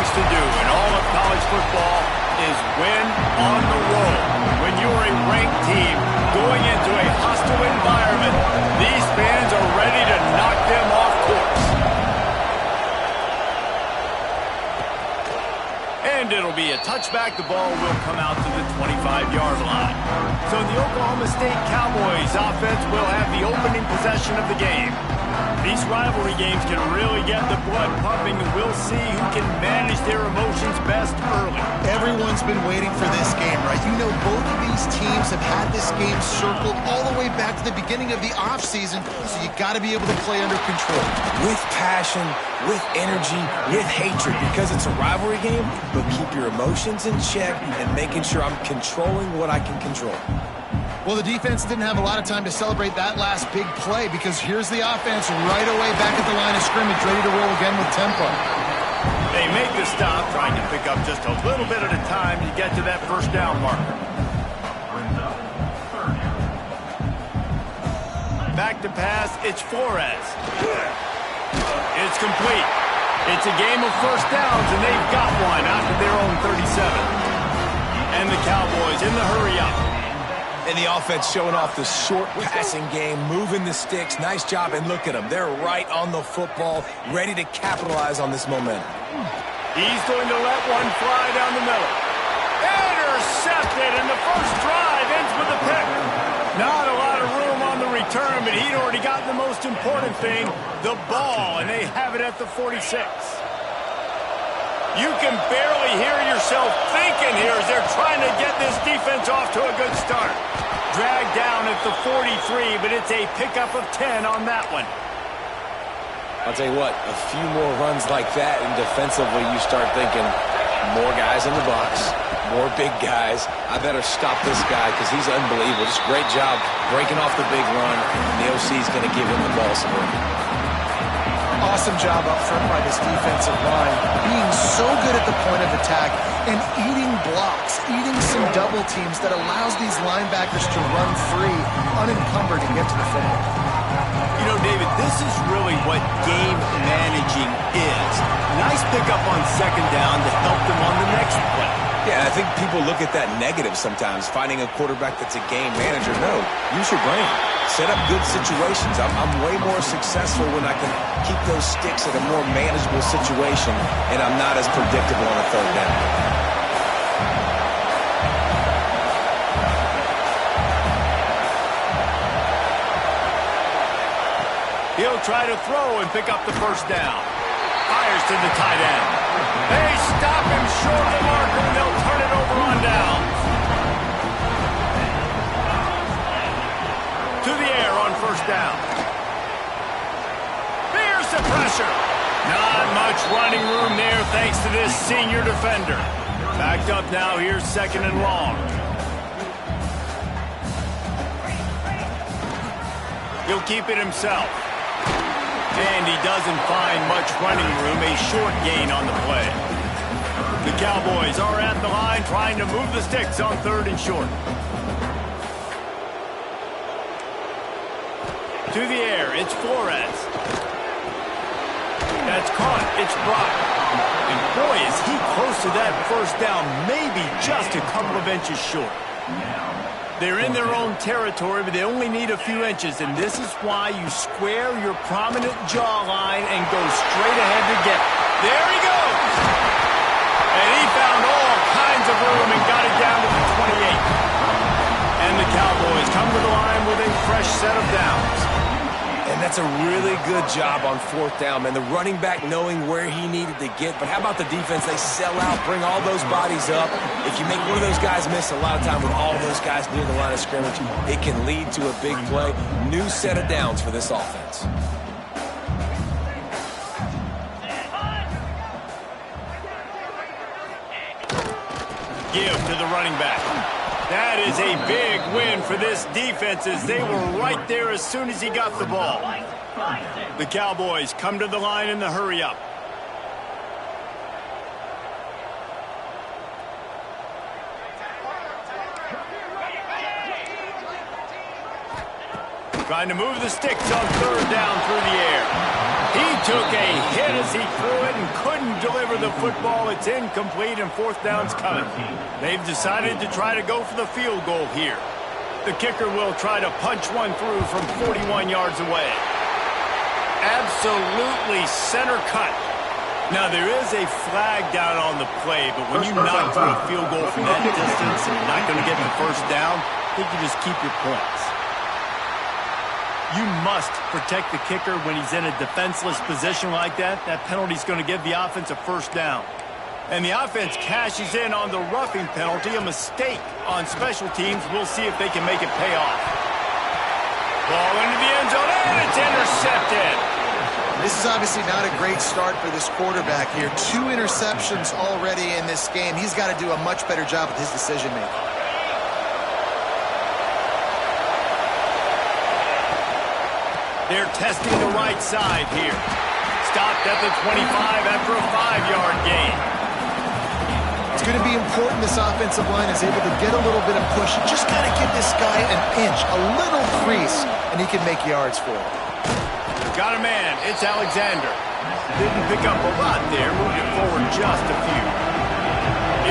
things to do in all of college football is win on the road. When you're a ranked team going into a hostile environment, these fans are ready to knock them off course. And it'll be a touchback. The ball will come out to the 25-yard line. So the Oklahoma State Cowboys offense will have the opening possession of the game. These rivalry games can really get the blood pumping, and we'll see who can manage their emotions best early. Everyone's been waiting for this game, right? You know, both of these teams have had this game circled all the way back to the beginning of the offseason, so you got to be able to play under control. With passion, with energy, with hatred, because it's a rivalry game, but keep your emotions in check and making sure I'm controlling what I can control. Well, the defense didn't have a lot of time to celebrate that last big play because here's the offense right away back at the line of scrimmage, ready to roll again with tempo. They make the stop, trying to pick up just a little bit at a time to get to that first down marker. Back to pass, it's Flores. It's complete. It's a game of first downs, and they've got one out to their own 37. And the Cowboys in the hurry-up. And the offense showing off the short passing game, moving the sticks. Nice job, and look at them. They're right on the football, ready to capitalize on this momentum. He's going to let one fly down the middle. Intercepted, and the first drive ends with a pick. Not a lot of room on the return, but he'd already gotten the most important thing, the ball, and they have it at the 46. You can barely hear yourself thinking here as they're trying to get this defense off to a good start. Dragged down at the 43, but it's a pickup of 10 on that one. I'll tell you what, a few more runs like that, and defensively you start thinking, more guys in the box, more big guys. I better stop this guy because he's unbelievable. Just great job breaking off the big run, and the OC's going to give him the ball some more. Awesome job up front by this defensive line, being so good at the point of attack and eating blocks, eating some double teams that allows these linebackers to run free, unencumbered, and get to the football. You know, David, this is really what game managing is. Nice pickup on second down to help them on the next play. Yeah, I think people look at that negative sometimes, finding a quarterback that's a game manager. No, use your brain. Set up good situations. I'm way more successful when I can keep those sticks at a more manageable situation, and I'm not as predictable on a third down. He'll try to throw and pick up the first down. Fires to the tight end. They stop him short of the marker, and they'll turn it over on downs. To the air on first down. There's the pressure. Not much running room there thanks to this senior defender. Backed up now, here's second and long. He'll keep it himself. And he doesn't find much running room, a short gain on the play. The Cowboys are at the line trying to move the sticks on third and short. To the air, it's Flores. That's caught, it's Brock. And boy, is he close to that first down, maybe just a couple of inches short. They're in their own territory, but they only need a few inches, and this is why you square your prominent jawline and go straight ahead to get it. There he goes! And he found all kinds of room and got it down to the 28. And the Cowboys come to the line with a fresh set of downs. And that's a really good job on fourth down, man. The running back knowing where he needed to get. But how about the defense? They sell out, bring all those bodies up. If you make one of those guys miss, a lot of time with all those guys near the line of scrimmage, it can lead to a big play. New set of downs for this offense. Give to the running back. That is a big win for this defense as they were right there as soon as he got the ball. The Cowboys come to the line in the hurry-up. Trying to move the sticks on third down through the air. He took a hit as he threw it and couldn't deliver the football. It's incomplete and fourth down's coming. They've decided to try to go for the field goal here. The kicker will try to punch one through from 41 yards away. Absolutely center cut. Now, there is a flag down on the play, but when you knock through a field goal from that distance and you're not going to get the first down, I think you just keep your points. You must protect the kicker when he's in a defenseless position like that. That penalty is going to give the offense a first down. And the offense cashes in on the roughing penalty, a mistake on special teams. We'll see if they can make it pay off. Ball into the end zone, and it's intercepted. This is obviously not a great start for this quarterback here. 2 interceptions already in this game. He's got to do a much better job with his decision-making. They're testing the right side here. Stopped at the 25 after a 5-yard gain. It's going to be important this offensive line is able to get a little bit of push. Just got to give this guy an inch, a little crease, and he can make yards for it. Got a man. It's Alexander. Didn't pick up a lot there. Moved it forward just a few.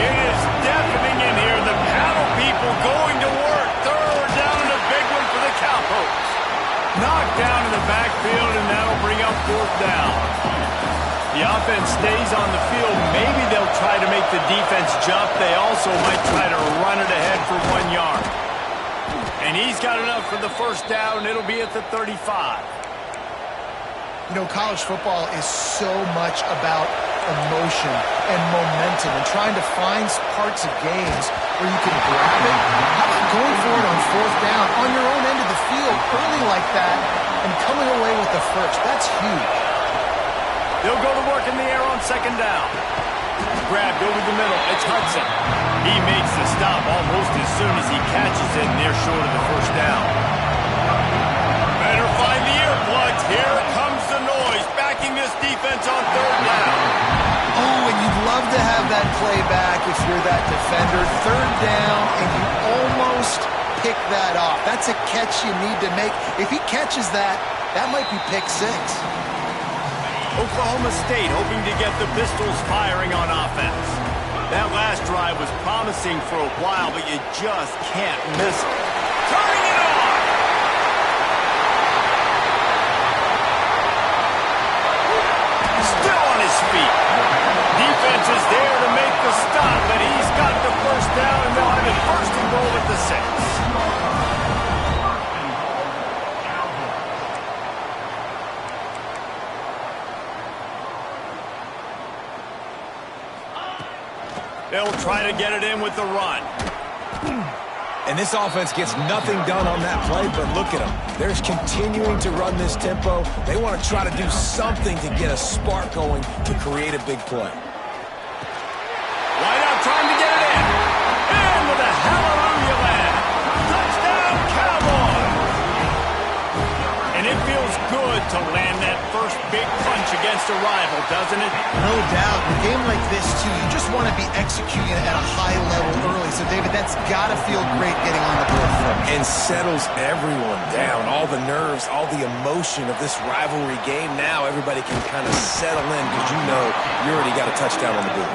It is deafening in here. The paddle people going to work. Third down and a big one for the Cowpokes. Knocked down in the backfield, and that'll bring up fourth down. The offense stays on the field. Maybe they'll try to make the defense jump. They also might try to run it ahead for 1 yard. And he's got enough for the first down. It'll be at the 35. You know, college football is so much about emotion and momentum and trying to find parts of games where you can grab it. How about going for it on fourth down on your own end of the field early like that and coming away with the first? That's huge. They'll go to work in the air on second down. Grabbed over the middle. It's Hudson. He makes the stop almost as soon as he catches it, and they're short of the first down. Better find the earplugs. Here comes the noise, backing this defense on third down. Oh, and you'd love to have that play back if you're that defender. Third down, and you almost pick that off. That's a catch you need to make. If he catches that, that might be pick 6. Oklahoma State hoping to get the Pistols firing on offense. That last drive was promising for a while, but you just can't miss it. Turning it on! Still on his feet. Defense is there to make the stop, but he's got the first down, and they'll have it first and goal at the 6. They'll try to get it in with the run. And this offense gets nothing done on that play, but look at them. They're continuing to run this tempo. They want to try to do something to get a spark going to create a big play. Wide out trying to get it in. And with a hallelujah land. Touchdown, Cowboys! And it feels good to land that first big punch against a rival, doesn't it? No doubt. In a game like this, too, you just want to be executing it at a high level early. So, David, that's got to feel great getting on the board first. And settles everyone down. All the nerves, all the emotion of this rivalry game. Now everybody can kind of settle in because you know you already got a touchdown on the board.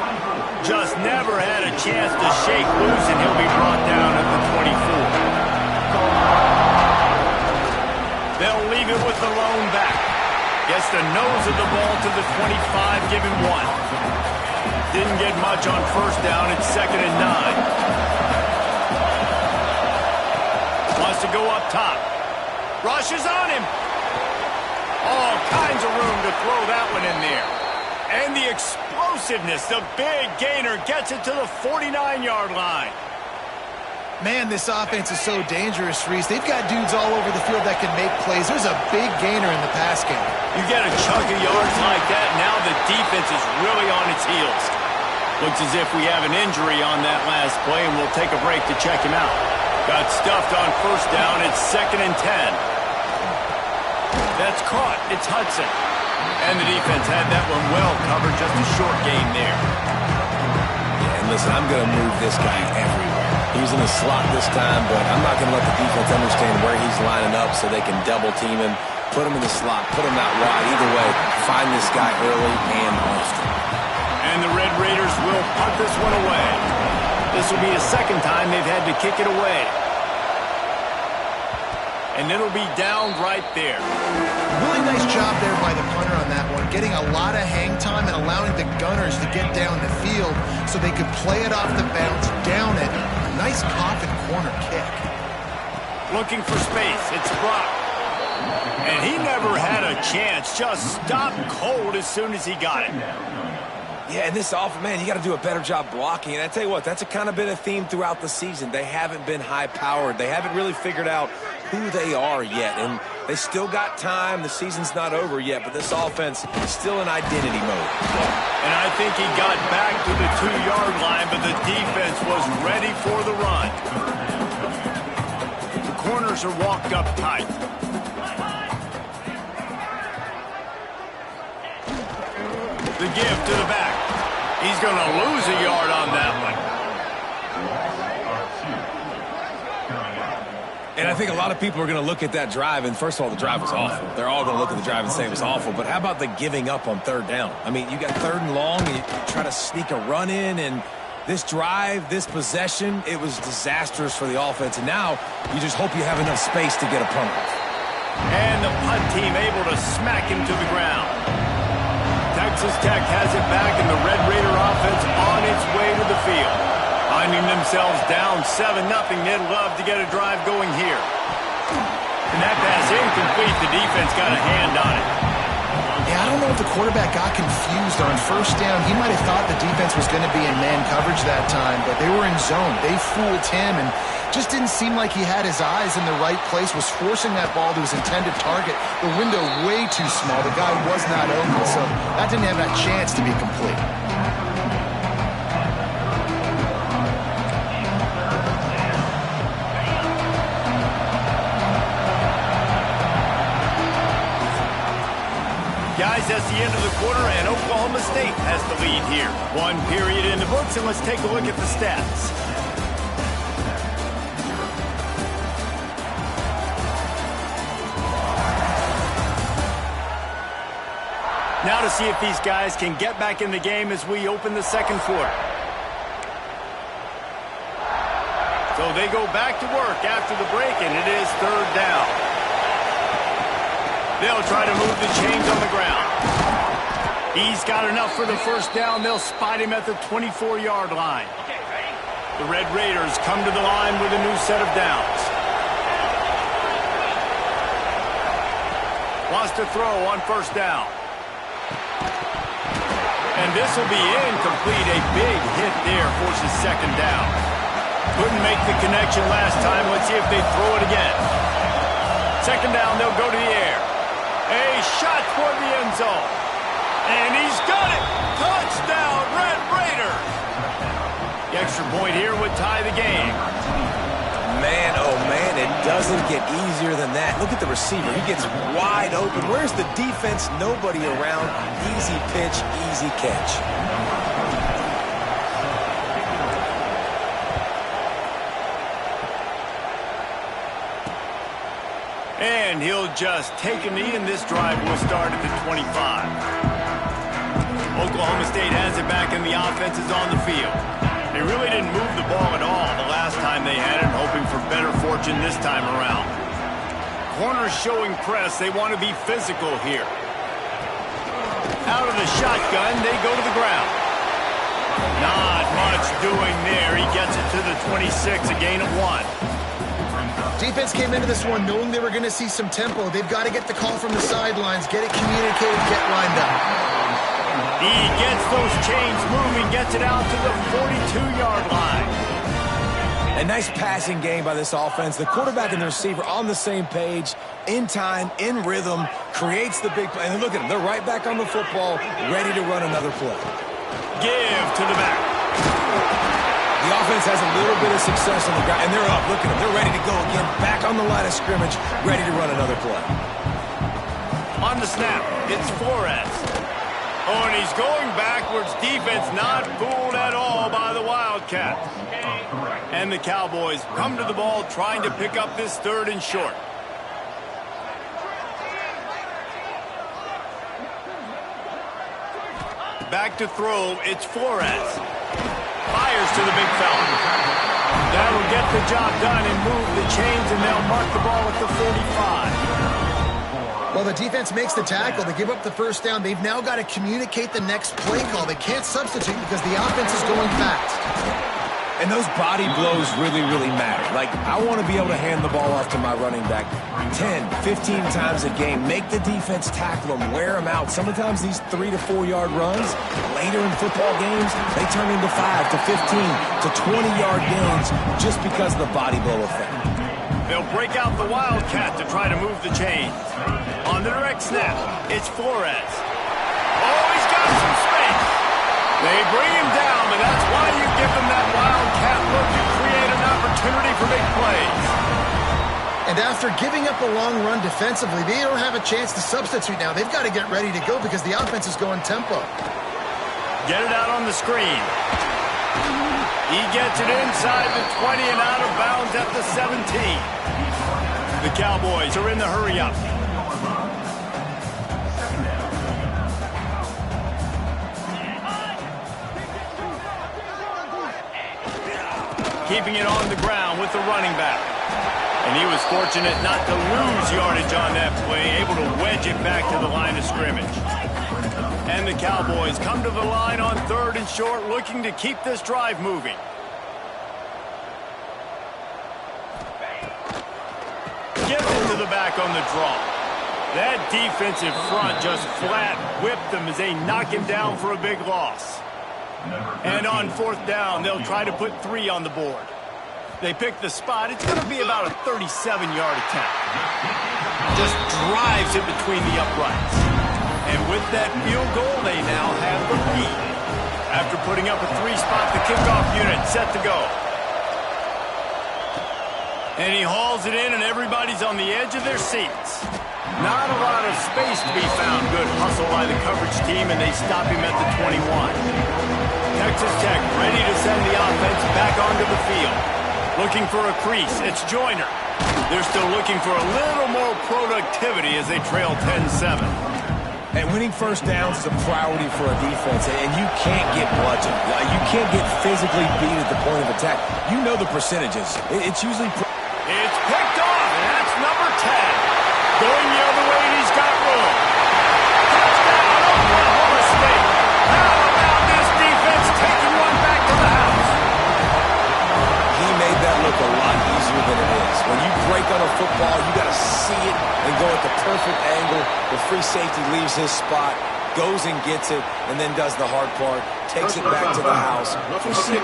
Just never had a chance to shake loose, and he'll be brought down at the 24. They'll leave it with the lone back. Gets the nose of the ball to the 25, give him 1. Didn't get much on first down. It's 2nd and 9. Wants to go up top. Rushes on him. All kinds of room to throw that one in there. And the explosiveness, the big gainer, gets it to the 49-yard line. Man, this offense is so dangerous, Reese. They've got dudes all over the field that can make plays. There's a big gainer in the pass game. You get a chunk of yards like that, now the defense is really on its heels. Looks as if we have an injury on that last play, and we'll take a break to check him out. Got stuffed on first down. It's 2nd and 10. That's caught. It's Hudson. And the defense had that one well covered. Just a short gain there. Yeah, and listen, I'm going to move this guy everywhere. He's in the slot this time, but I'm not going to let the defense understand where he's lining up so they can double team him, put him in the slot, put him out wide. Either way, find this guy early and often. And the Red Raiders will punt this one away. This will be the second time they've had to kick it away. And it'll be down right there. Really nice job there by the punter on that one, getting a lot of hang time and allowing the Gunners to get down the field so they could play it off the bounce, down it. Nice coffin corner kick. Looking for space. It's Brock. And he never had a chance. Just stopped cold as soon as he got it. Yeah, and this offense, man, you got to do a better job blocking. And I tell you what, that's kind of been a theme throughout the season. They haven't been high-powered. They haven't really figured out who they are yet. And they still got time. The season's not over yet, but this offense is still in identity mode. And I think he got back to the 2-yard line, but the defense was ready for the run. The corners are walked up tight. The give to the back. He's going to lose a yard on that one. And I think a lot of people are going to look at that drive, and first of all, the drive was awful. They're all going to look at the drive and say it was awful, but how about the giving up on third down? I mean, you got third and long, and you try to sneak a run in, and this drive, this possession, it was disastrous for the offense, and now you just hope you have enough space to get a punt off. And the punt team able to smack him to the ground. Texas Tech has it back, and the Red Raider offense on its way to the field. Finding themselves down 7-0, they'd love to get a drive going here. And that pass incomplete. The defense got a hand on it. Yeah, I don't know if the quarterback got confused on first down. He might have thought the defense was going to be in man coverage that time, but they were in zone. They fooled him and just didn't seem like he had his eyes in the right place, was forcing that ball to his intended target. The window way too small. The guy was not open, so that didn't have that chance to be complete. Guys, that's the end of the quarter, and Oklahoma State has the lead here. One period in the books, and let's take a look at the stats. Now to see if these guys can get back in the game as we open the second quarter. So they go back to work after the break, and it is third down. They'll try to move the chains on the ground. He's got enough for the first down. They'll spot him at the 24-yard line. The Red Raiders come to the line with a new set of downs. Wants to throw on first down. And this will be incomplete. A big hit there forces second down. Couldn't make the connection last time. Let's see if they throw it again. Second down, they'll go to the air. A shot toward the end zone. And he's got it. Touchdown, Red Raiders. The extra point here would tie the game. Man, oh man, it doesn't get easier than that. Look at the receiver. He gets wide open. Where's the defense? Nobody around. Easy pitch, easy catch. And he'll just take a knee, and this drive will start at the 25. Oklahoma State has it back, and the offense is on the field. They really didn't move the ball at all the last time they had it, hoping for better fortune this time around. Corners showing press. They want to be physical here. Out of the shotgun, they go to the ground. Not much doing there. He gets it to the 26, a gain of 1. Defense came into this one knowing they were going to see some tempo. They've got to get the call from the sidelines, get it communicated, get lined up. He gets those chains moving, gets it out to the 42-yard line. A nice passing game by this offense. The quarterback and the receiver on the same page, in time, in rhythm, creates the big play. And look at them. They're right back on the football, ready to run another play. Give to the back. The offense has a little bit of success on the ground, and they're up. Look at them. They're ready to go again. Back on the line of scrimmage, ready to run another play. On the snap, it's Flores. Oh, and he's going backwards. Defense not fooled at all by the Wildcats. Wildcats. And the Cowboys come to the ball trying to pick up this 3rd and short. Back to throw, it's Flores. Fires to the big fella. That'll get the job done and move the chains, and they'll mark the ball at the 45. Well, the defense makes the tackle. They give up the first down. They've now got to communicate the next play call. They can't substitute because the offense is going fast. And those body blows really, really matter. Like, I want to be able to hand the ball off to my running back 10, 15 times a game. Make the defense tackle them, wear them out. Sometimes these 3 to 4 yard runs, later in football games, they turn into 5 to 15 to 20 yard gains just because of the body blow effect. They'll break out the Wildcat to try to move the chains. On the direct snap, it's Flores. Oh, he's got some space. They bring him down, but that's why you give them that Wildcat look to create an opportunity for big plays. And after giving up a long run defensively, they don't have a chance to substitute now. They've got to get ready to go because the offense is going tempo. Get it out on the screen. He gets it inside the 20 and out of bounds at the 17. The Cowboys are in the hurry-up. Keeping it on the ground with the running back. And he was fortunate not to lose yardage on that play, able to wedge it back to the line of scrimmage. And the Cowboys come to the line on 3rd and short, looking to keep this drive moving. Gives it to the back on the draw. That defensive front just flat whipped them as they knock him down for a big loss. And on 4th down, they'll try to put 3 on the board. They pick the spot. It's going to be about a 37-yard attempt. Just drives it between the uprights. And with that field goal, they now have the lead. After putting up a 3-spot, the kickoff unit set to go. And he hauls it in, and everybody's on the edge of their seats. Not a lot of space to be found. Good hustle by the coverage team, and they stop him at the 21. Texas Tech ready to send the offense back onto the field. Looking for a crease. It's Joyner. They're still looking for a little more productivity as they trail 10-7. And winning first downs is a priority for a defense, and you can't get bludgeoned. You can't get physically beat at the point of attack. You know the percentages. It's usually... It's picked off, and that's number 10. Going the other way, and he's got room. Touchdown, Oklahoma State. How about this defense taking one back to the house? He made that look a lot easier than it is. When you break on a football, you got to see it and go at the perfect angle. The free safety leaves his spot, goes and gets it, and then does the hard part, takes it back to the house for 6.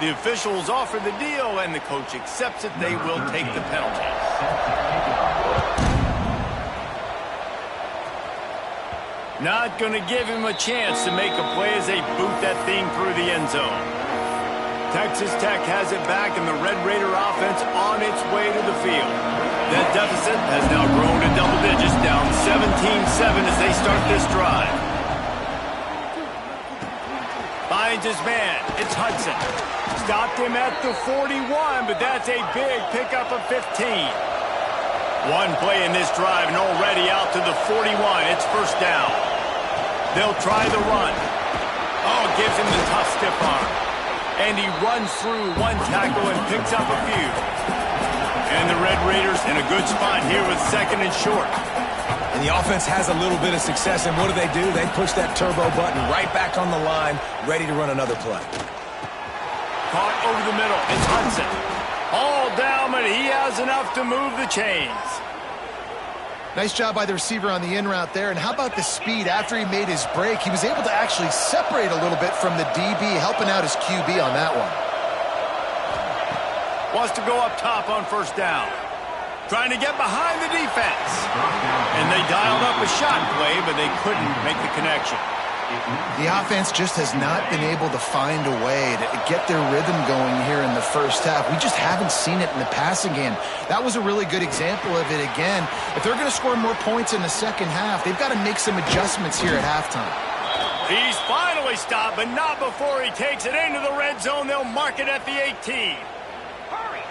The officials offer the deal, and the coach accepts it. They will take the penalties. Not going to give him a chance to make a play as they boot that thing through the end zone. Texas Tech has it back, and the Red Raider offense on its way to the field. That deficit has now grown to double digits, down 17-7 as they start this drive. Finds his man. It's Hudson. Stopped him at the 41, but that's a big pickup of 15. One play in this drive, and already out to the 41. It's first down. They'll try the run. Oh, gives him the tough stiff arm. And he runs through one tackle and picks up a few. And the Red Raiders in a good spot here with 2nd and short. And the offense has a little bit of success, and what do? They push that turbo button right back on the line, ready to run another play. Caught over the middle. It's Hudson. All down, but he has enough to move the chains. Nice job by the receiver on the in route there. And how about the speed after he made his break? He was able to actually separate a little bit from the DB, helping out his QB on that one. Wants to go up top on first down. Trying to get behind the defense. And they dialed up a shot play, but they couldn't make the connection. The offense just has not been able to find a way to get their rhythm going here in the first half. We just haven't seen it in the passing game. That was a really good example of it again. If they're going to score more points in the second half, they've got to make some adjustments here at halftime. He's finally stopped, but not before he takes it into the red zone. They'll mark it at the 18.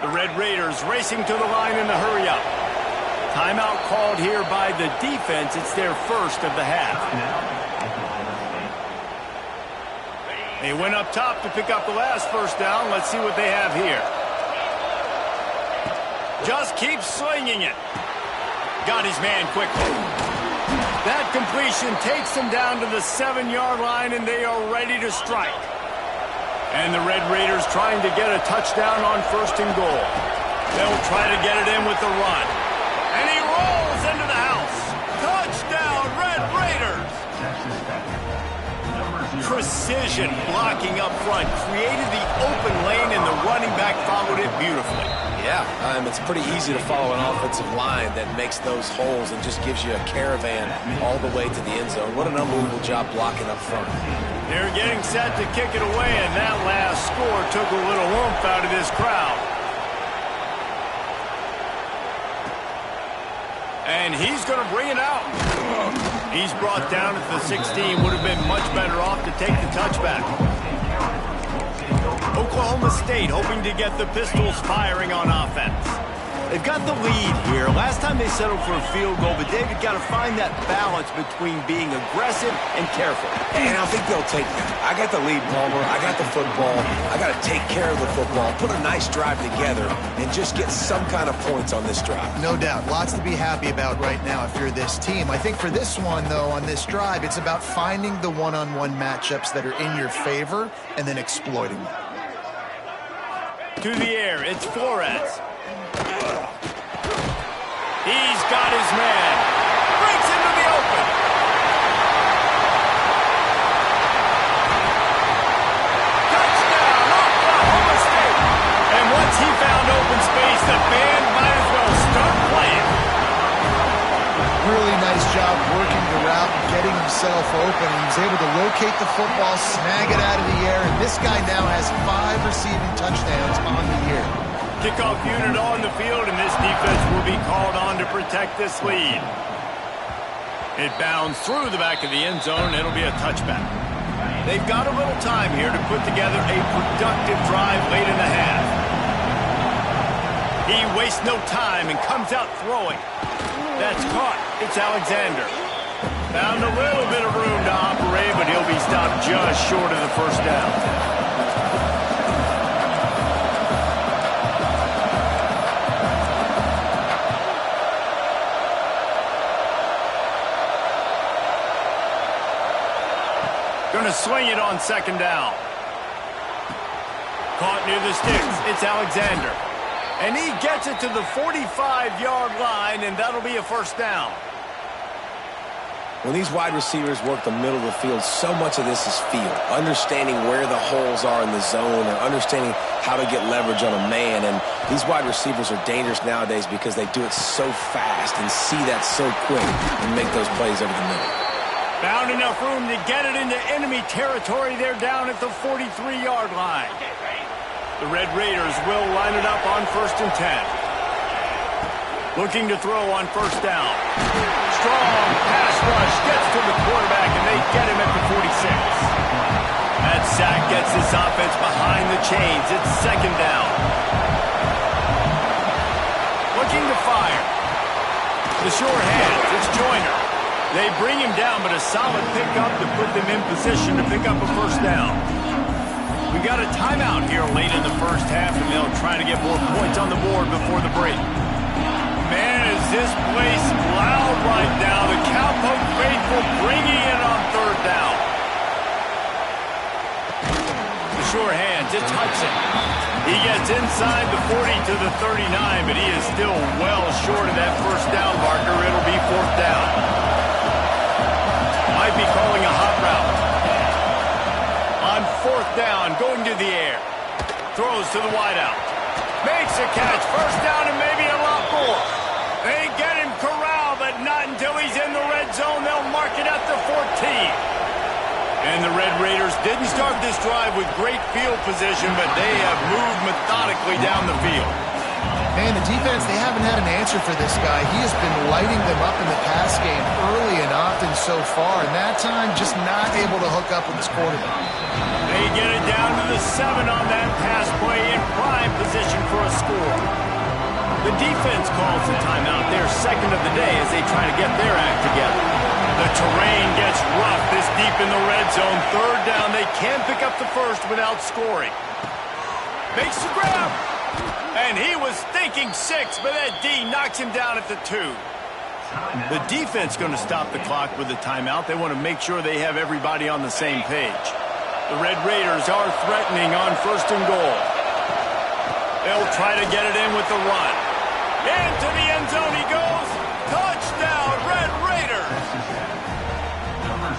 The Red Raiders racing to the line in the hurry-up. Timeout called here by the defense. It's their first of the half. They went up top to pick up the last first down. Let's see what they have here. Just keeps slinging it. Got his man quickly. That completion takes them down to the 7-yard line, and they are ready to strike. And the Red Raiders trying to get a touchdown on 1st and goal. They'll try to get it in with the run. And he rolls into the house. Touchdown, Red Raiders! Precision blocking up front created the open lane, and the running back followed it beautifully. Yeah, it's pretty easy to follow an offensive line that makes those holes and just gives you a caravan all the way to the end zone. What an unbelievable job blocking up front. They're getting set to kick it away, and that last score took a little oomph out of this crowd. And he's going to bring it out. He's brought down at the 16. Would have been much better off to take the touchback. Oklahoma State hoping to get the Pistols firing on offense. They've got the lead here. Last time they settled for a field goal, but David got to find that balance between being aggressive and careful. And I think they'll take that. I got the lead, Palmer. I got the football. I got to take care of the football, put a nice drive together, and just get some kind of points on this drive. No doubt. Lots to be happy about right now if you're this team. I think for this one, though, on this drive, it's about finding the one-on-one matchups that are in your favor and then exploiting them. To the air, it's Flores. He's got his man. Breaks into the open. Touchdown, Oklahoma State. And once he found open space, the band might as well start playing. Really nice job working the route and getting himself open. He was able to locate the football, snag it out of the air, and this guy now has 5 receiving touchdowns on the year. Kickoff unit on the field, and this defense will be called on to protect this lead. It bounds through the back of the end zone. It'll be a touchback. They've got a little time here to put together a productive drive late in the half. He wastes no time and comes out throwing. That's caught. It's Alexander. Found a little bit of room to operate, but he'll be stopped just short of the first down. Going to swing it on 2nd down. Caught near the sticks. It's Alexander. And he gets it to the 45-yard line, and that'll be a first down. When these wide receivers work the middle of the field, so much of this is feel. Understanding where the holes are in the zone or understanding how to get leverage on a man. And these wide receivers are dangerous nowadays because they do it so fast and see that so quick and make those plays over the middle. Found enough room to get it into enemy territory. They're down at the 43-yard line. The Red Raiders will line it up on 1st and 10. Looking to throw on 1st down. Strong pass rush gets to the quarterback, and they get him at the 46. That sack gets this offense behind the chains. It's 2nd down. Looking to fire. The sure hands. It's Joyner. They bring him down, but a solid pickup to put them in position to pick up a first down. We got a timeout here late in the first half, and they'll try to get more points on the board before the break. Man, is this place loud right now. The Cowpoke faithful bringing it on 3rd down. The sure hands, it's Hudson. He gets inside the 40 to the 39, but he is still well short of that first down marker. It'll be 4th down. Might be calling a hot route. On 4th down, going to the air. Throws to the wideout. Makes a catch. First down and maybe a lot more. They get him corralled, but not until he's in the red zone. They'll mark it at the 14. And the Red Raiders didn't start this drive with great field position, but they have moved methodically down the field. Man, the defense, they haven't had an answer for this guy. He has been lighting them up in the pass game early and often so far, and that time just not able to hook up with his quarterback. They get it down to the 7 on that pass play in prime position for a score. The defense calls the timeout, their second of the day, as they try to get their act together. The terrain gets rough this deep in the red zone. Third down, they can't pick up the first without scoring. Makes the grab. And he was thinking 6, but that D knocks him down at the 2. The defense going to stop the clock with a timeout. They want to make sure they have everybody on the same page. The Red Raiders are threatening on 1st and goal. They'll try to get it in with the run. Into the end zone he goes. Touchdown, Red Raiders!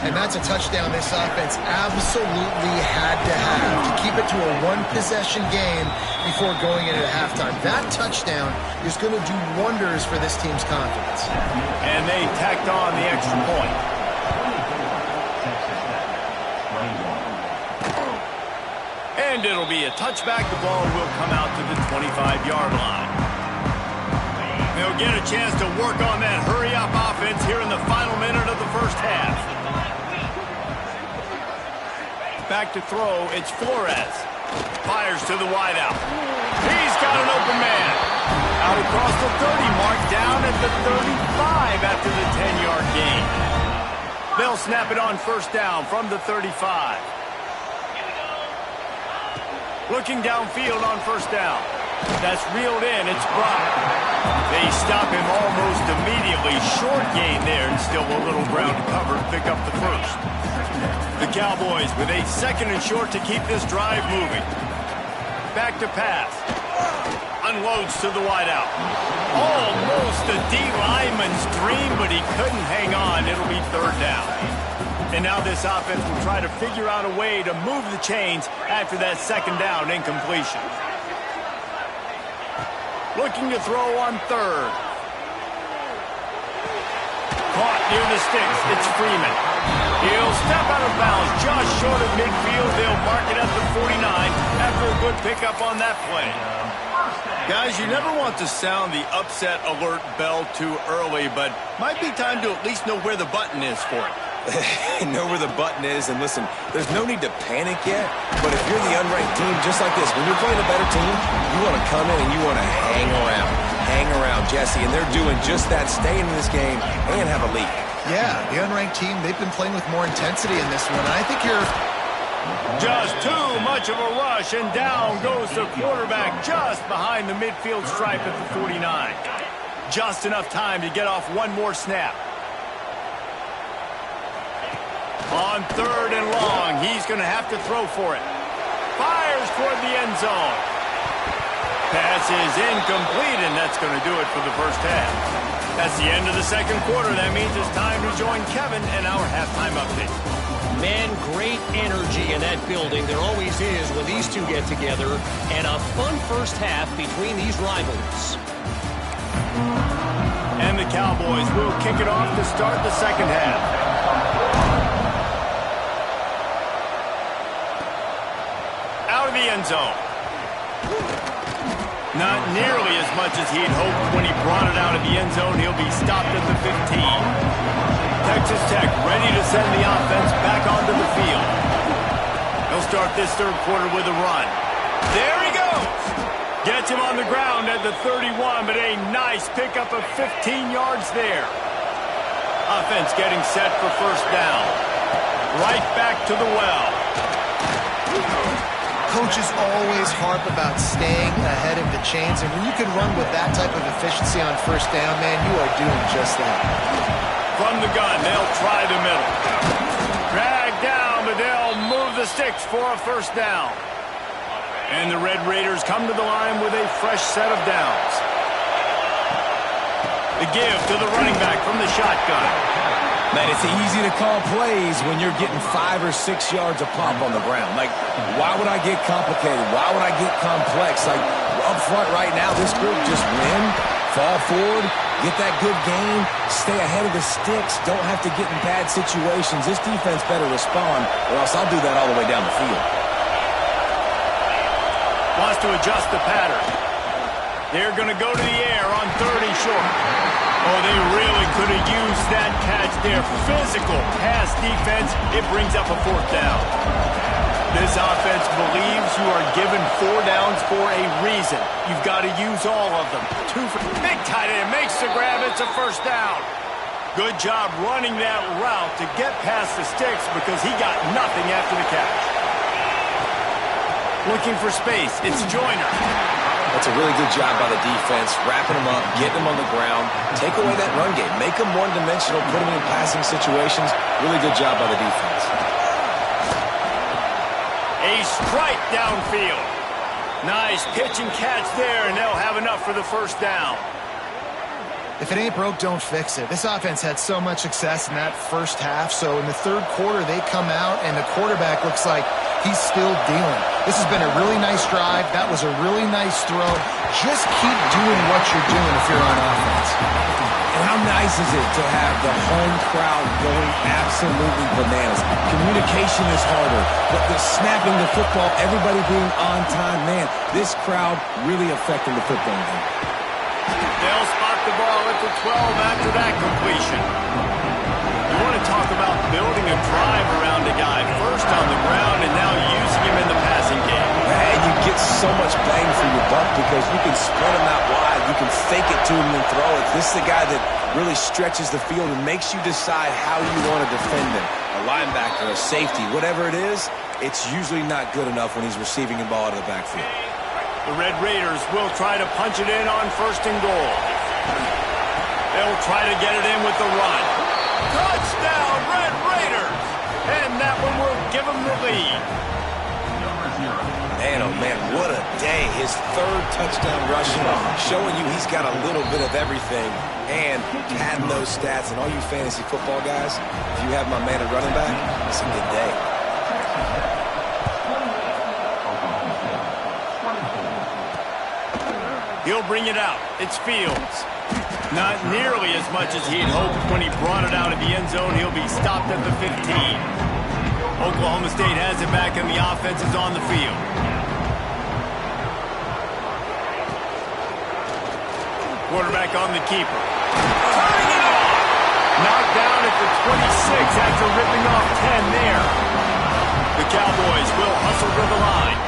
And that's a touchdown this offense absolutely had to have to keep it to a one-possession game before going into halftime. That touchdown is going to do wonders for this team's confidence. And they tacked on the extra point. And it'll be a touchback. The ball will come out to the 25-yard line. They'll get a chance to work on that hurry-up offense here in the final minute of the first half. Back to throw, it's Flores. Fires to the wideout. He's got an open man. Out across the 30 mark, down at the 35 after the 10-yard gain. They'll snap it on 1st down from the 35. Looking downfield on 1st down. That's reeled in, it's Brock. They stop him almost immediately. Short gain there, and still a little ground to cover to pick up the first. The Cowboys with a 2nd and short to keep this drive moving. Back to pass. Unloads to the wideout. Almost a D lineman's dream, but he couldn't hang on. It'll be 3rd down. And now this offense will try to figure out a way to move the chains after that 2nd down incompletion. Looking to throw on 3rd. Caught near the sticks. It's Freeman. He'll step out of bounds just short of midfield. They'll mark it at the 49 after a good pickup on that play. Guys, you never want to sound the upset alert bell too early, but might be time to at least know where the button is for it. Know where the button is, and listen, there's no need to panic yet, but if you're the unranked team, just like this, when you're playing a better team, you want to come in and you want to hang around, Jesse, and they're doing just that, staying in this game and have a lead. Yeah, the unranked team, they've been playing with more intensity in this one. I think you're... Just too much of a rush, and down goes the quarterback just behind the midfield stripe at the 49. Just enough time to get off one more snap. On 3rd and long, he's going to have to throw for it. Fires toward the end zone. Pass is incomplete, and that's going to do it for the first half. That's the end of the 2nd quarter. That means it's time to join Kevin in our halftime update. Man, great energy in that building. There always is when these two get together. And a fun first half between these rivals. And the Cowboys will kick it off to start the 2nd half. Out of the end zone. Not nearly as much as he'd hoped when he brought it out of the end zone. He'll be stopped at the 15. Texas Tech ready to send the offense back onto the field. He'll start this 3rd quarter with a run. There he goes. Gets him on the ground at the 31, but a nice pickup of 15 yards there. Offense getting set for 1st down. Right back to the well. Coaches always harp about staying ahead of the chains, and when you can run with that type of efficiency on 1st down, man, you are doing just that. From the gun, they'll try the middle. Drag down, but they'll move the sticks for a 1st down. And the Red Raiders come to the line with a fresh set of downs. The give to the running back from the shotgun. Man, it's easy to call plays when you're getting 5 or 6 yards of pop on the ground. Like, why would I get complicated? Why would I get complex? Like, up front right now, this group just win Fall forward, get that good gain, stay ahead of the sticks, don't have to get in bad situations. This defense better respond, or else I'll do that all the way down the field. Wants to adjust the pattern. They're going to go to the air on 3rd and short. Oh, they really could have used that catch there. Physical pass defense. It brings up a 4th down. This offense believes you are given 4 downs for a reason. You've got to use all of them. 2 for big tight end. Makes the grab. It's a 1st down. Good job running that route to get past the sticks because he got nothing after the catch. Looking for space. It's Joyner. That's a really good job by the defense, wrapping them up, getting them on the ground, take away that run game, make them one-dimensional, put them in passing situations. Really good job by the defense. A strike downfield. Nice pitch and catch there, and they'll have enough for the 1st down. If it ain't broke, don't fix it. This offense had so much success in that 1st half, so in the 3rd quarter, they come out, and the quarterback looks like he's still dealing. This has been a really nice drive. That was a really nice throw. Just keep doing what you're doing if you're on offense. And how nice is it to have the home crowd going absolutely bananas? Communication is harder, but the snapping the football, everybody being on time, man, this crowd really affecting the football game. They'll spot the ball at the 12 after that completion. You want to talk about building a drive around a guy. First on the ground and now using him in the passing game. And you get so much bang for your buck because you can spread him out wide. You can fake it to him and throw it. This is the guy that really stretches the field and makes you decide how you want to defend him. A linebacker, a safety, whatever it is, it's usually not good enough when he's receiving the ball out of the backfield. The Red Raiders will try to punch it in on 1st and goal. They'll try to get it in with the run. Touchdown, Red Raiders! And that one will give them the lead. Man, oh man, what a day. His 3rd touchdown rushing, showing you he's got a little bit of everything and padding those stats. And all you fantasy football guys, if you have my man at running back, it's a good day. He'll bring it out. It's Fields. Not nearly as much as he'd hoped when he brought it out of the end zone. He'll be stopped at the 15. Oklahoma State has it back and the offense is on the field. Quarterback on the keeper. Turning it off. Knocked down at the 26 after ripping off 10 there. The Cowboys will hustle to the line.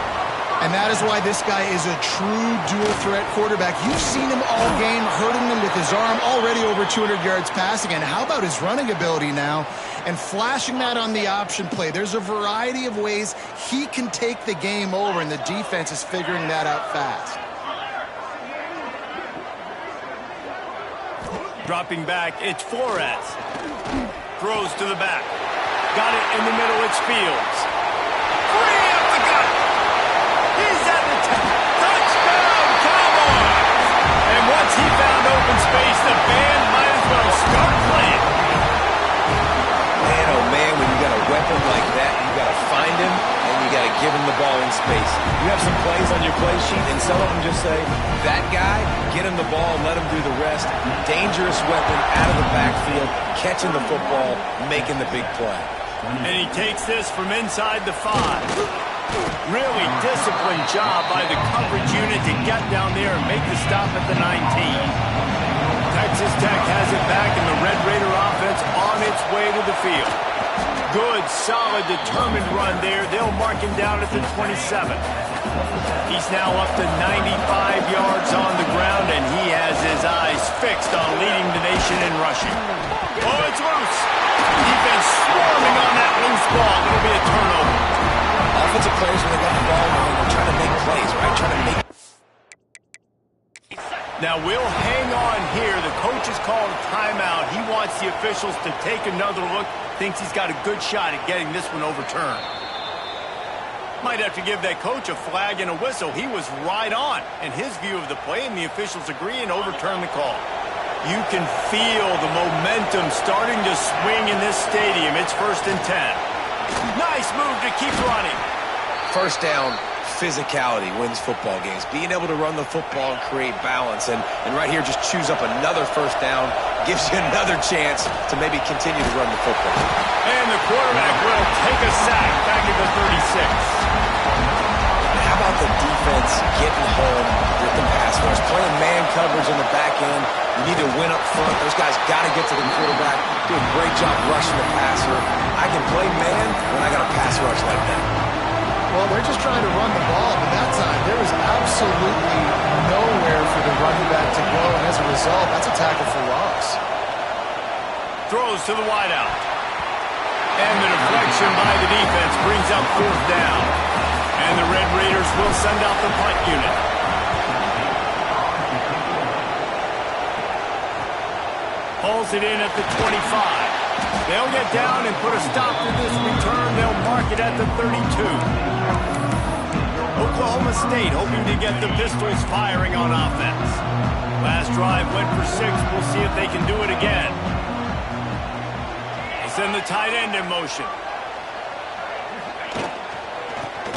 And that is why this guy is a true dual-threat quarterback. You've seen him all game, hurting them with his arm, already over 200 yards passing. And how about his running ability now? And flashing that on the option play. There's a variety of ways he can take the game over, and the defense is figuring that out fast. Dropping back, it's Flores. Throws to the back. Got it in the middle, it's Fields. Free up the gut. He's at the touchdown, Cowboys! And once he found open space, the band might as well start playing. Man, oh man, when you got a weapon like that, you got to find him and you got to give him the ball in space. You have some plays on your play sheet, and some of them just say, that guy, get him the ball, let him do the rest. Dangerous weapon out of the backfield, catching the football, making the big play. And he takes this from inside the 5. Really disciplined job by the coverage unit to get down there and make the stop at the 19. Texas Tech has it back, and the Red Raider offense on its way to the field. Good, solid, determined run there. They'll mark him down at the 27. He's now up to 95 yards on the ground, and he has his eyes fixed on leading the nation in rushing. Oh, it's loose. Defense swarming on that loose ball. It'll be a turnover. Offensive players, when they got the ball, they're trying to make plays, right? Trying to make. Now we'll hang on here. The coach has called a timeout. He wants the officials to take another look. Thinks he's got a good shot at getting this one overturned. Might have to give that coach a flag and a whistle. He was right on in his view of the play, and the officials agree and overturn the call. You can feel the momentum starting to swing in this stadium. It's 1st and 10. Nice move to keep running. 1st down, physicality wins football games. Being able to run the football and create balance. And right here, just choose up another first down, gives you another chance to maybe continue to run the football. And the quarterback will take a sack back at the 36. How about the defense getting home with the pass rush? Playing man coverage in the back end. You need to win up front. Those guys got to get to the quarterback. Do a great job rushing the passer. I can play man when I got a pass rush like that. Well, they're just trying to run the ball, but that time there was absolutely nowhere for the running back to go, and as a result, that's a tackle for loss. Throws to the wideout. And the deflection by the defense brings up fourth down. And the Red Raiders will send out the punt unit. Pulls it in at the 25. They'll get down and put a stop to this return. They'll mark it at the 32. Oklahoma State hoping to get the Pistols firing on offense. Last drive went for 6. We'll see if they can do it again. They send the tight end in motion.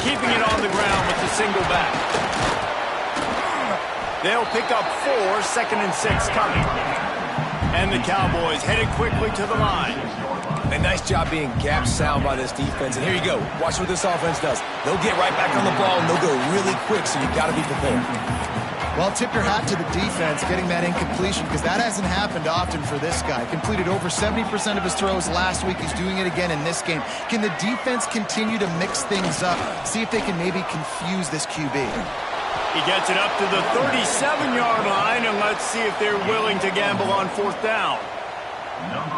Keeping it on the ground with the single back. They'll pick up 4, 2nd and 6 coming. And the Cowboys headed quickly to the line. A nice job being gap sound by this defense. And here you go. Watch what this offense does. They'll get right back on the ball, and they'll go really quick, so you got to be prepared. Well, tip your hat to the defense getting that incompletion, because that hasn't happened often for this guy. Completed over 70% of his throws last week. He's doing it again in this game. Can the defense continue to mix things up? See if they can maybe confuse this QB. He gets it up to the 37-yard line, and let's see if they're willing to gamble on fourth down.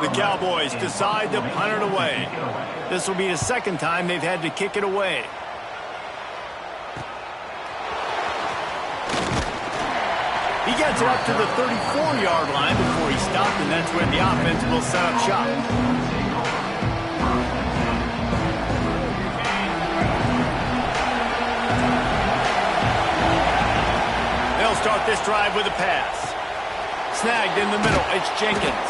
The Cowboys decide to punt it away. This will be the second time they've had to kick it away. He gets it up to the 34-yard line before he stopped, and that's where the offense will set up shop. They'll start this drive with a pass. Snagged in the middle. It's Jenkins.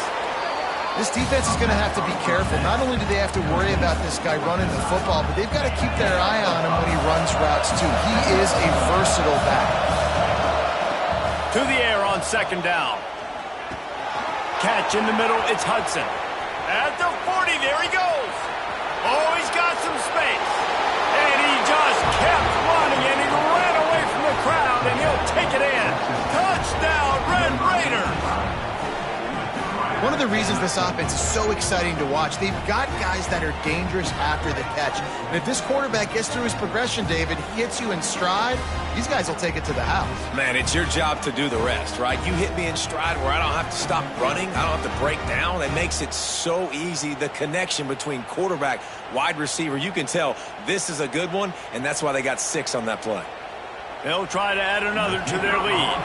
This defense is going to have to be careful. Not only do they have to worry about this guy running the football, but they've got to keep their eye on him when he runs routes too. He is a versatile back. To the air on second down. Catch in the middle. It's Hudson. At the 40, there he goes. Oh, he's got some space. And he just kept running, and he ran away from the crowd, and he'll take it in. Touchdown, Red Raiders. One of the reasons this offense is so exciting to watch, they've got guys that are dangerous after the catch. And if this quarterback gets through his progression, David, he hits you in stride, these guys will take it to the house. Man, it's your job to do the rest, right? You hit me in stride where I don't have to stop running. I don't have to break down. It makes it so easy. The connection between quarterback, wide receiver, you can tell this is a good one, and that's why they got 6 on that play. They'll try to add another to their lead.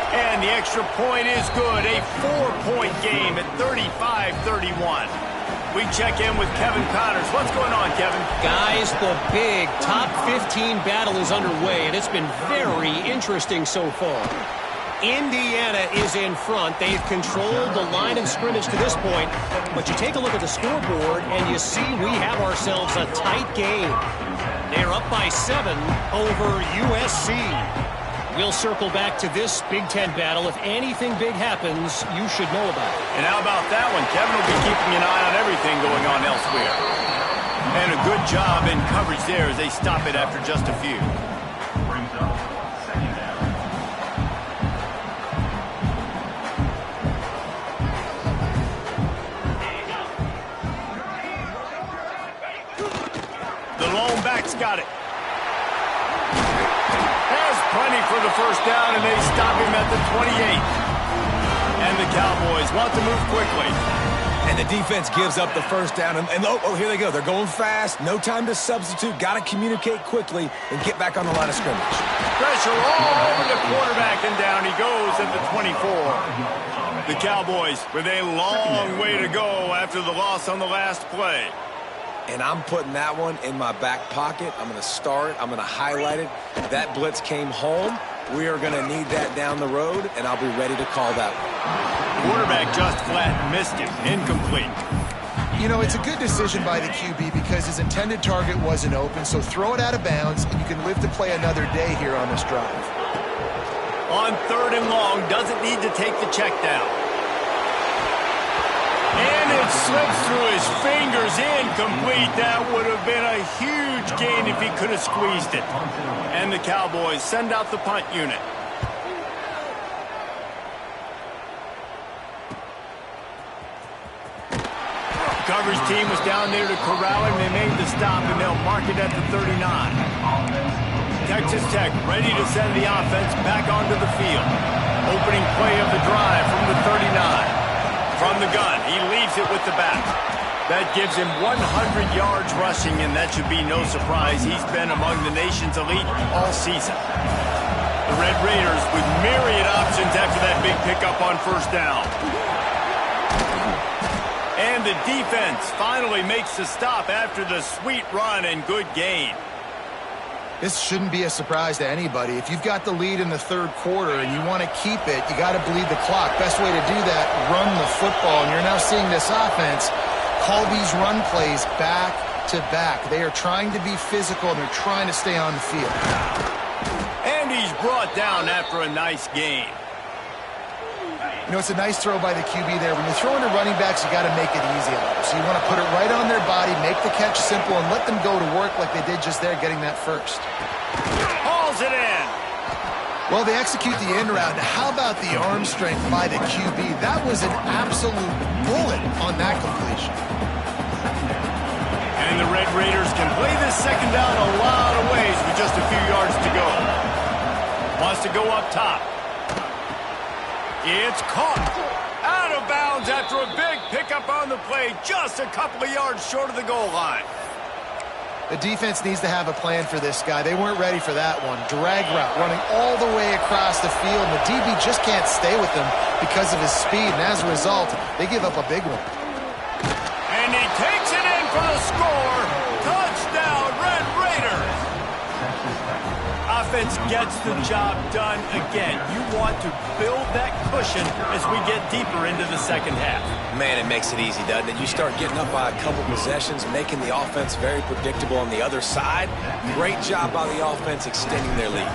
And the extra point is good. A 4-point game at 35-31. We check in with Kevin Connors. What's going on, Kevin? Guys, the big top 15 battle is underway, and it's been very interesting so far. Indiana is in front. They've controlled the line of scrimmage to this point. But you take a look at the scoreboard, and you see we have ourselves a tight game. They're up by 7 over USC. We'll circle back to this Big Ten battle. If anything big happens, you should know about it. And how about that one? Kevin will be keeping an eye on everything going on elsewhere. And a good job in coverage there as they stop it after just a few. The lone back's got it. Plenty for the first down, and they stop him at the 28. And the Cowboys want to move quickly. And the defense gives up the first down. And oh, here they go. They're going fast. No time to substitute. Got to communicate quickly and get back on the line of scrimmage. Pressure all over the quarterback, and down he goes at the 24. The Cowboys with a long way to go after the loss on the last play. And I'm putting that one in my back pocket. I'm going to start it. I'm going to highlight it. That blitz came home. We are going to need that down the road, and I'll be ready to call that one. Quarterback just flat missed him. Incomplete. You know, it's a good decision by the QB because his intended target wasn't open, so throw it out of bounds, and you can live to play another day here on this drive. On 3rd and long, doesn't need to take the check down. And it slips through his fingers, incomplete. That would have been a huge gain if he could have squeezed it. And the Cowboys send out the punt unit. Coverage team was down there to corral him. They made the stop, and they'll mark it at the 39. Texas Tech ready to send the offense back onto the field. Opening play of the drive from the 39. From the gun, he leaves it with the back. That gives him 100 yards rushing, and that should be no surprise. He's been among the nation's elite all season. The Red Raiders with myriad options after that big pickup on 1st down. And the defense finally makes the stop after the sweet run and good gain. This shouldn't be a surprise to anybody. If you've got the lead in the 3rd quarter and you want to keep it, you got to bleed the clock. Best way to do that, run the football. And you're now seeing this offense call these run plays back to back. They are trying to be physical, and they're trying to stay on the field. And he's brought down after a nice gain. You know, it's a nice throw by the QB there. When you're throwing to running backs, you got to make it easy on them. So you want to put it right on their body, make the catch simple, and let them go to work like they did just there, getting that first. Hauls it in. Well, they execute the end route. Now, how about the arm strength by the QB? That was an absolute bullet on that completion. And the Red Raiders can play this 2nd down a lot of ways with just a few yards to go. Wants to go up top. It's caught. Out of bounds after a big pickup on the play, just a couple of yards short of the goal line. The defense needs to have a plan for this guy. They weren't ready for that one. Drag route, running all the way across the field, and the DB just can't stay with him because of his speed, and as a result, they give up a big one. And he takes it in for the score. Touchdown, Red Raiders. Offense gets the job done again. You want to build that cushion as we get deeper into the 2nd half. Man, it makes it easy, doesn't it? You start getting up by a couple possessions, making the offense very predictable on the other side. Great job by the offense extending their lead.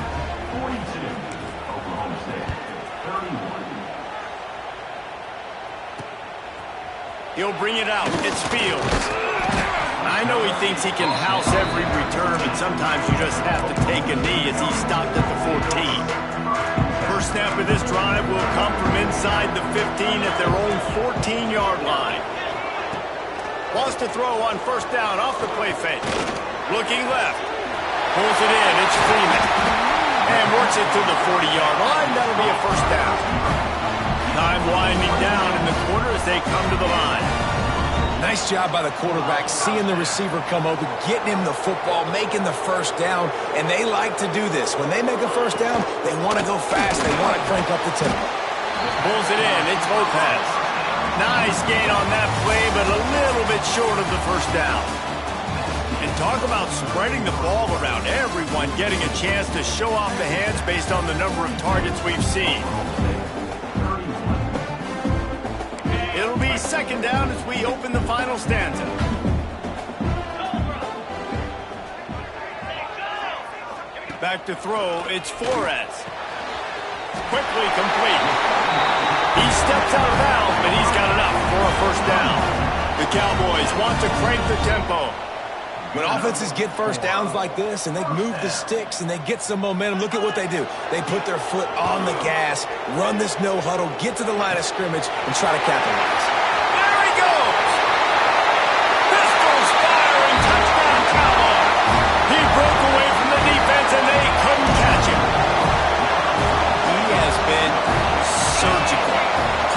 He'll bring it out. It's Fields. I know he thinks he can house every return, but sometimes you just have to take a knee as he stopped at the 14. First snap of this drive will come from inside the 15 at their own 14-yard line. Wants to throw on 1st down off the play fake. Looking left. Pulls it in. It's Freeman. And works it to the 40-yard line. That'll be a 1st down. Time winding down in the quarter as they come to the line. Nice job by the quarterback, seeing the receiver come open, getting him the football, making the 1st down, and they like to do this. When they make a 1st down, they want to go fast. They want to crank up the tempo. Pulls it in. It's Lopez. Nice gain on that play, but a little bit short of the 1st down. And talk about spreading the ball around. Everyone getting a chance to show off the hands based on the number of targets we've seen. It'll be 2nd down as we open the final stanza. Back to throw, it's Flores. Quickly complete. He steps out of bounds, but he's got enough for a 1st down. The Cowboys want to crank the tempo. When offenses get 1st downs like this and they move the sticks and they get some momentum, look at what they do. They put their foot on the gas, run this no huddle, get to the line of scrimmage, and try to capitalize. There he goes! Pistols firing, touchdown Cowboys! He broke away from the defense and they couldn't catch him. He has been surgical.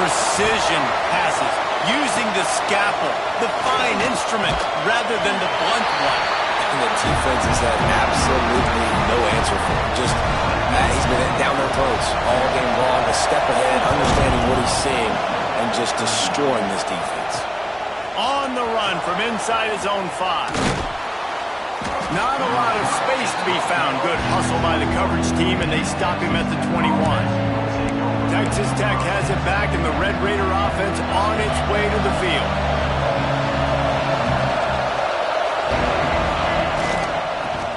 Precision passes. Using the scalpel, the fine instrument, rather than the blunt one. And the defense has had absolutely no answer for him. Just, he's been down their throats all game long, a step ahead, understanding what he's seeing, and just destroying this defense. On the run from inside his own 5. Not a lot of space to be found. Good hustle by the coverage team, and they stop him at the 21. Texas Tech has it back, and the Red Raider offense on its way to the field.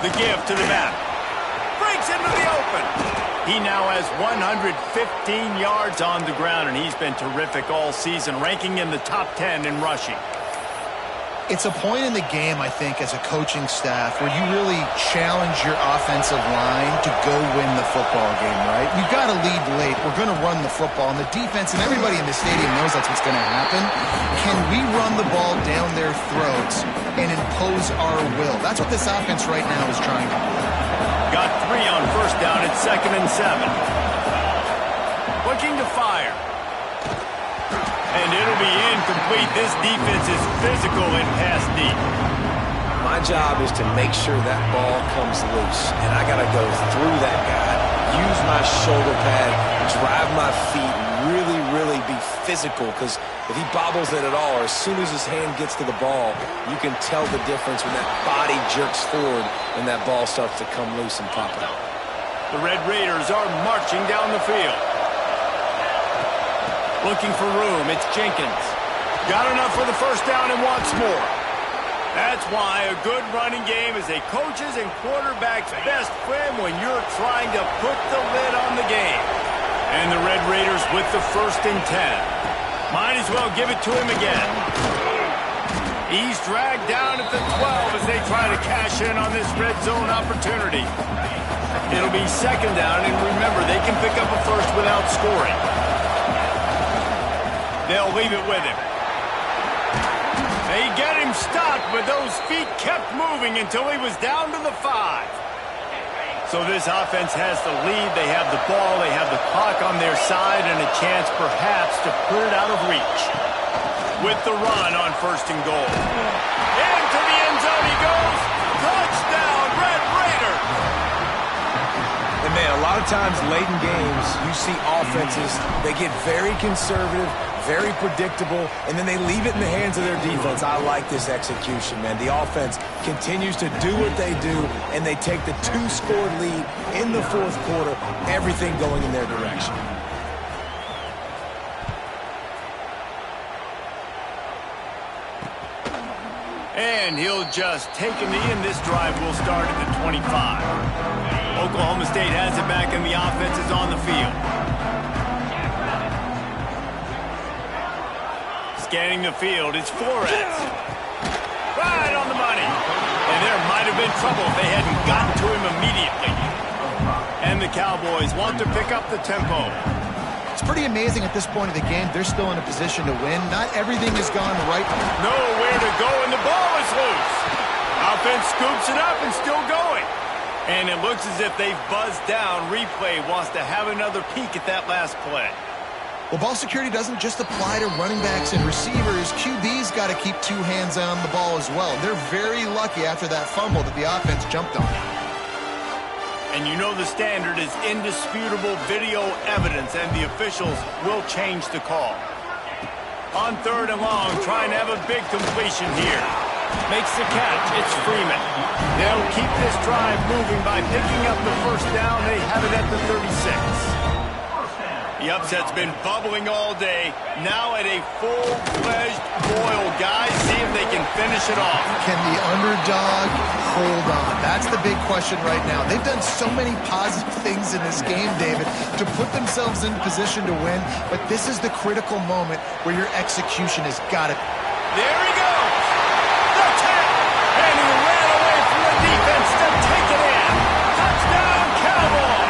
The give to the back. Breaks into the open. He now has 115 yards on the ground, and he's been terrific all season, ranking in the top 10 in rushing. It's a point in the game, I think, as a coaching staff where you really challenge your offensive line to go win the football game, right? You've got to lead late. We're going to run the football, and the defense and everybody in the stadium knows that's what's going to happen. Can we run the ball down their throats and impose our will? That's what this offense right now is trying to do. Got 3 on first down at 2nd and 7. Looking to fire. And it'll be incomplete. This defense is physical and pass deep. My job is to make sure that ball comes loose. And I got to go through that guy, use my shoulder pad, drive my feet, really be physical. Because if he bobbles it at all, or as soon as his hand gets to the ball, you can tell the difference when that body jerks forward and that ball starts to come loose and pop out. The Red Raiders are marching down the field. Looking for room, it's Jenkins. Got enough for the first down and wants more. That's why a good running game is a coach's and quarterback's best friend when you're trying to put the lid on the game. And the Red Raiders with the 1st and 10. Might as well give it to him again. He's dragged down at the 12 as they try to cash in on this red zone opportunity. It'll be 2nd down, and remember, they can pick up a first without scoring. They'll leave it with him. They get him stopped, but those feet kept moving until he was down to the 5. So this offense has the lead. They have the ball. They have the clock on their side and a chance perhaps to put it out of reach. With the run on 1st and goal. Into the end zone he goes. Touchdown, Red Raiders. And man, a lot of times late in games, you see offenses, they get very conservative, very predictable, and then they leave it in the hands of their defense. I like this execution, man. The offense continues to do what they do, and they take the 2-score lead in the 4th quarter, everything going in their direction. And he'll just take a knee, and this drive will start at the 25. Oklahoma State has it back, and the offense is on the field. Scanning the field, it's Flores. Right on the money. And there might have been trouble if they hadn't gotten to him immediately. And the Cowboys want to pick up the tempo. It's pretty amazing at this point of the game. They're still in a position to win. Not everything has gone right. Nowhere to go, and the ball is loose. Offense scoops it up and still going. And it looks as if they've buzzed down. Replay wants to have another peek at that last play. Well, ball security doesn't just apply to running backs and receivers. QB's got to keep 2 hands on the ball as well. They're very lucky after that fumble that the offense jumped on. And you know the standard is indisputable video evidence, and the officials will change the call. On 3rd and long, trying to have a big completion here. Makes the catch. It's Freeman. They'll keep this drive moving by picking up the first down. They have it at the 36. The upset's been bubbling all day. Now at a full-fledged boil, guys. See if they can finish it off. Can the underdog hold on? That's the big question right now. They've done so many positive things in this game, David, to put themselves in position to win. But this is the critical moment where your execution has got it. There he goes. The tap. And he ran away from the defense to take it in. Touchdown, Cowboys.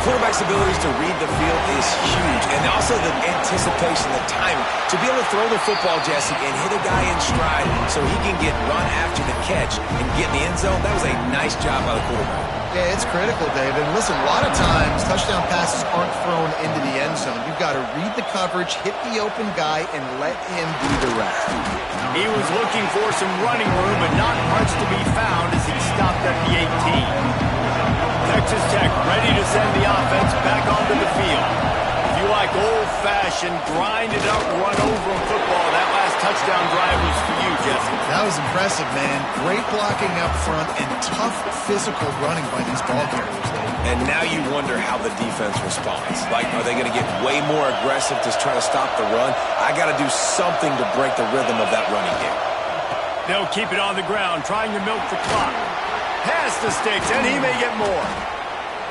Quarterback's abilities to read the field is huge, and also the anticipation, the timing. To be able to throw the football, Jesse, and hit a guy in stride so he can get run after the catch and get in the end zone, that was a nice job by the quarterback. Yeah, it's critical, David. Listen, a lot of times touchdown passes aren't thrown into the end zone. You've got to read the coverage, hit the open guy, and let him do the rest. He was looking for some running room, but not much to be found as he stopped at the 18. Texas Tech ready to send the offense back onto the field. If you like old-fashioned, grind-it-up, run-over football, that last touchdown drive was for you, Jesse. That was impressive, man. Great blocking up front and tough physical running by these ball carriers. And now you wonder how the defense responds. Like, are they going to get way more aggressive to try to stop the run? I got to do something to break the rhythm of that running game. They'll keep it on the ground, trying to milk the clock. Past the sticks, and he may get more.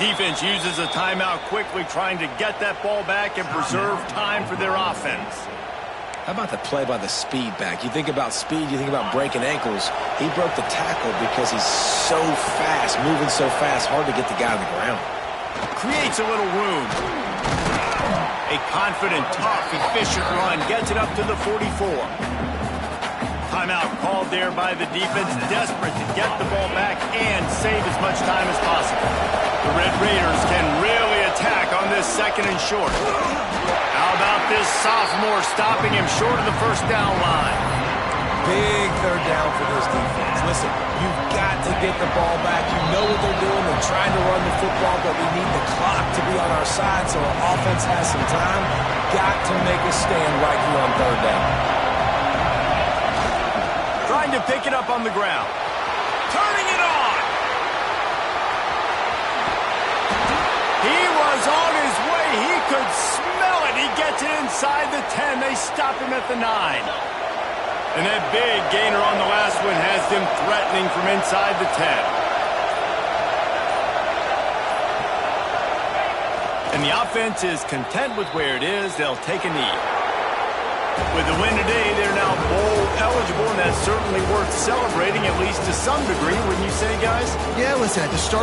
Defense uses a timeout quickly, trying to get that ball back and preserve time for their offense. How about the play by the speed back? You think about speed, you think about breaking ankles. He broke the tackle because he's so fast, moving so fast, hard to get the guy on the ground. Creates a little room. A confident, tough, efficient run gets it up to the 44. Timeout called there by the defense, desperate to get the ball back and save as much time as possible. The Red Raiders can really attack on this 2nd and short. How about this sophomore stopping him short of the first down line? Big 3rd down for this defense. Listen, you've got to get the ball back. You know what they're doing. They're trying to run the football, but we need the clock to be on our side so our offense has some time. Got to make a stand right here on 3rd down. Trying to pick it up on the ground. Turning it on. He was on his way. He could smell it. He gets it inside the 10. They stop him at the 9. And that big gainer on the last one has them threatening from inside the 10. And the offense is content with where it is. They'll take a knee. With the win today, they're now bowl eligible, and that's certainly worth celebrating, at least to some degree, wouldn't you say, guys? Yeah, listen, at the start